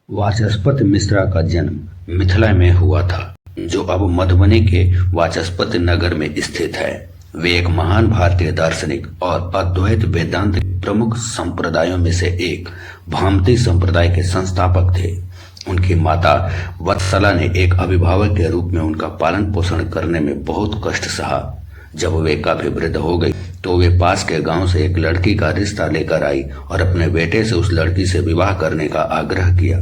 वाचस्पति मिश्रा का जन्म मिथिला में हुआ था, जो अब मधुबनी के वाचस्पति नगर में स्थित है। वे एक महान भारतीय दार्शनिक और अद्वैत वेदांत के प्रमुख संप्रदायों में से एक भामती संप्रदाय के संस्थापक थे। उनकी माता वत्सला ने एक अभिभावक के रूप में उनका पालन पोषण करने में बहुत कष्ट सहा। जब वे काफी वृद्ध हो गई तो वे पास के गांव से एक लड़की का रिश्ता लेकर आई और अपने बेटे से उस लड़की से विवाह करने का आग्रह किया।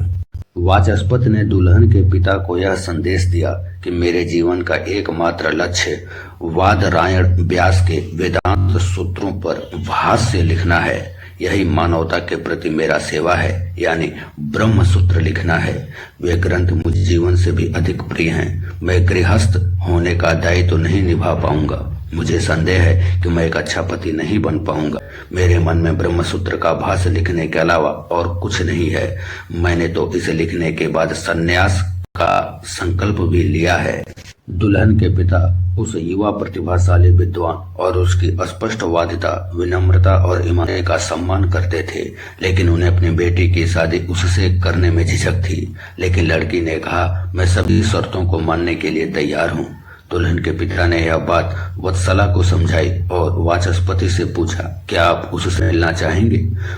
वाचस्पति ने दुल्हन के पिता को यह संदेश दिया कि मेरे जीवन का एकमात्र लक्ष्य वादरायण व्यास के वेदांत सूत्रों पर भाष्य लिखना है। यही मानवता के प्रति मेरा सेवा है, यानी ब्रह्म सूत्र लिखना है। वे ग्रंथ मुझ जीवन से भी अधिक प्रिय हैं। मैं गृहस्थ होने का दायित्व तो नहीं निभा पाऊंगा। मुझे संदेह है कि मैं एक अच्छा पति नहीं बन पाऊंगा। मेरे मन में ब्रह्म सूत्र का भाष्य लिखने के अलावा और कुछ नहीं है। मैंने तो इसे लिखने के बाद संन्यास का संकल्प भी लिया है। दुल्हन के पिता उस युवा प्रतिभाशाली विद्वान और उसकी स्पष्टवादिता, विनम्रता और ईमानदारी का सम्मान करते थे, लेकिन उन्हें अपनी बेटी की शादी उससे करने में झिझक थी। लेकिन लड़की ने कहा, मैं सभी शर्तों को मानने के लिए तैयार हूँ। दुल्हन के पिता ने यह बात वत्सला को समझाई और वाचस्पति से पूछा, क्या आप उससे मिलना चाहेंगे?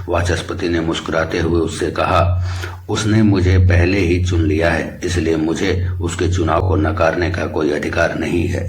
वाचस्पति ने मुस्कुराते हुए उससे कहा, उसने मुझे पहले ही चुन लिया है, इसलिए मुझे उसके चुनाव को नकारने का कोई अधिकार नहीं है।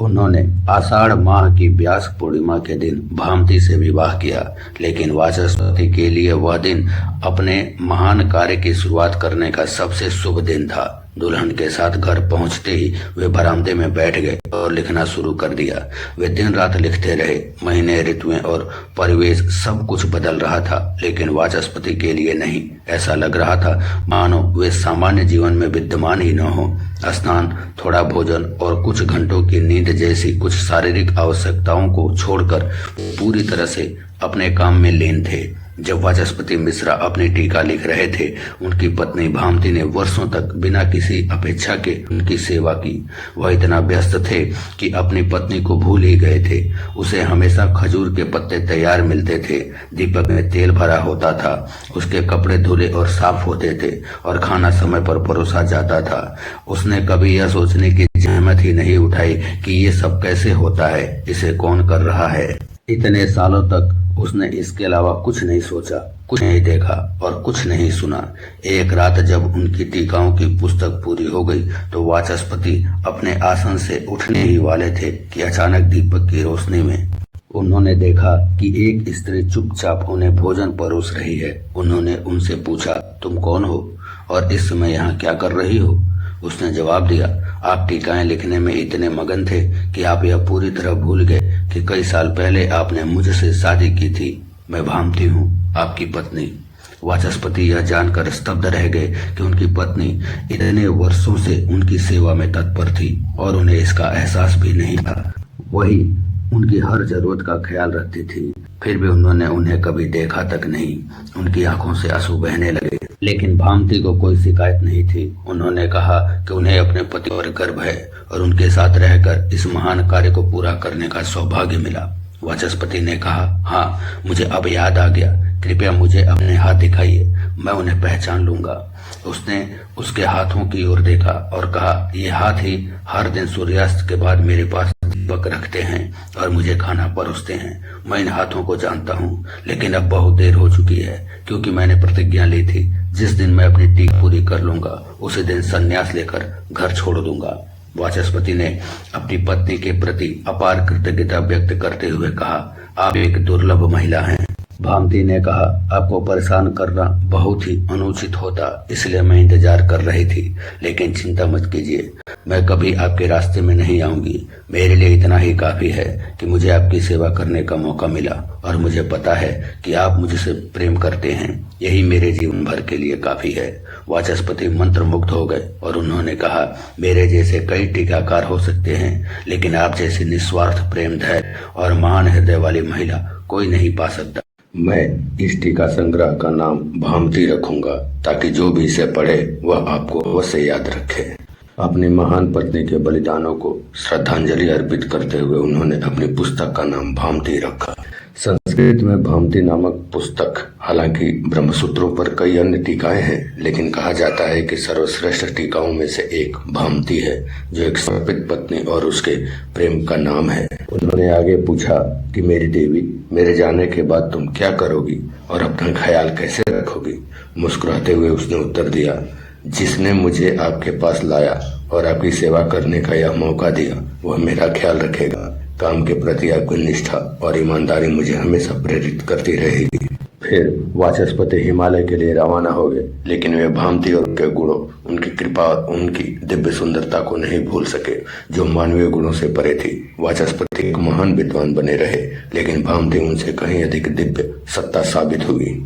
उन्होंने आषाढ़ माह की व्यास पूर्णिमा के दिन भामती से विवाह किया, लेकिन वाचस्पति के लिए वह दिन अपने महान कार्य की शुरुआत करने का सबसे शुभ दिन था। दुल्हन के साथ घर पहुंचते ही वे बरामदे में बैठ गए और लिखना शुरू कर दिया। वे दिन रात लिखते रहे। महीने, ऋतुएं और परिवेश सब कुछ बदल रहा था, लेकिन वाचस्पति के लिए नहीं। ऐसा लग रहा था मानो वे सामान्य जीवन में विद्यमान ही न हो। स्नान, थोड़ा भोजन और कुछ घंटों की नींद जैसी कुछ शारीरिक आवश्यकताओं को छोड़कर पूरी तरह से अपने काम में लीन थे। जब वाचस्पति मिश्रा अपनी टीका लिख रहे थे, उनकी पत्नी भामती ने वर्षों तक बिना किसी अपेक्षा के उनकी सेवा की। वह इतना व्यस्त थे कि अपनी पत्नी को भूल ही गए थे। उसे हमेशा खजूर के पत्ते तैयार मिलते थे, दीपक में तेल भरा होता था, उसके कपड़े धुले और साफ होते थे और खाना समय पर परोसा जाता था। उसने कभी यह सोचने की जहमत ही नहीं उठाई कि ये सब कैसे होता है, इसे कौन कर रहा है। इतने सालों तक उसने इसके अलावा कुछ नहीं सोचा, कुछ नहीं देखा और कुछ नहीं सुना। एक रात जब उनकी टीकाओं की पुस्तक पूरी हो गई तो वाचस्पति अपने आसन से उठने ही वाले थे कि अचानक दीपक की रोशनी में उन्होंने देखा कि एक स्त्री चुपचाप उन्हें भोजन परोस रही है। उन्होंने उनसे पूछा, तुम कौन हो और इस समय यहाँ क्या कर रही हो? उसने जवाब दिया, आप टीकाएं लिखने में इतने मगन थे कि आप यह पूरी तरह भूल गए कि कई साल पहले आपने मुझसे शादी की थी। मैं भामती हूँ, आपकी पत्नी। वाचस्पति यह जानकर स्तब्ध रह गए कि उनकी पत्नी इतने वर्षों से उनकी सेवा में तत्पर थी और उन्हें इसका एहसास भी नहीं था। वही उनकी हर जरूरत का ख्याल रखती थी। फिर भी उन्होंने उन्हें कभी देखा तक नहीं। उनकी आंखों से आंसू बहने लगे, लेकिन भामती को कोई शिकायत नहीं थी। उन्होंने कहा कि उन्हें अपने पति पर गर्व है और उनके साथ रहकर इस महान कार्य को पूरा करने का सौभाग्य मिला। वाचस्पति ने कहा, हाँ, मुझे अब याद आ गया। कृपया मुझे अपने हाथ दिखाइए, मैं उन्हें पहचान लूंगा। उसने उसके हाथों की ओर देखा और कहा, ये हाथ ही हर दिन सूर्यास्त के बाद मेरे पास दीपक रखते हैं और मुझे खाना परोसते हैं। मैं इन हाथों को जानता हूँ, लेकिन अब बहुत देर हो चुकी है, क्योंकि मैंने प्रतिज्ञा ली थी जिस दिन मैं अपनी टीका पूरी कर लूंगा उसी दिन संन्यास लेकर घर छोड़ दूंगा। वाचस्पति ने अपनी पत्नी के प्रति अपार कृतज्ञता व्यक्त करते हुए कहा, आप एक दुर्लभ महिला हैं। भामती ने कहा, आपको परेशान करना बहुत ही अनुचित होता, इसलिए मैं इंतजार कर रही थी। लेकिन चिंता मत कीजिए, मैं कभी आपके रास्ते में नहीं आऊंगी। मेरे लिए इतना ही काफी है कि मुझे आपकी सेवा करने का मौका मिला और मुझे पता है कि आप मुझसे प्रेम करते हैं। यही मेरे जीवन भर के लिए काफी है। वाचस्पति मंत्रमुग्ध हो गए और उन्होंने कहा, मेरे जैसे कई टीकाकार हो सकते हैं, लेकिन आप जैसी निस्वार्थ प्रेम, धैर्य और महान हृदय वाली महिला कोई नहीं पा सकता। मैं इस टीका संग्रह का नाम भामती रखूंगा, ताकि जो भी इसे पढ़े वह आपको अवश्य याद रखे। अपनी महान पत्नी के बलिदानों को श्रद्धांजलि अर्पित करते हुए उन्होंने अपनी पुस्तक का नाम भामती रखा। संस्कृत में भामती नामक पुस्तक, हालांकि ब्रह्मसूत्रों पर कई अन्य टीकाएं हैं, लेकिन कहा जाता है कि सर्वश्रेष्ठ टीकाओं में से एक भामती है, जो एक समर्पित पत्नी और उसके प्रेम का नाम है। उन्होंने आगे पूछा कि मेरी देवी, मेरे जाने के बाद तुम क्या करोगी और अपना ख्याल कैसे रखोगी? मुस्कुराते हुए उसने उत्तर दिया, जिसने मुझे आपके पास लाया और आपकी सेवा करने का यह मौका दिया, वह मेरा ख्याल रखेगा। काम के प्रति आपकी निष्ठा और ईमानदारी मुझे हमेशा प्रेरित करती रहेगी। फिर वाचस्पति हिमालय के लिए रवाना हो गए, लेकिन वे भामती और उनके गुणों, उनकी कृपा और उनकी दिव्य सुंदरता को नहीं भूल सके, जो मानवीय गुणों से परे थी। वाचस्पति एक महान विद्वान बने रहे, लेकिन भामती उनसे कहीं अधिक दिव्य सत्ता साबित हुई।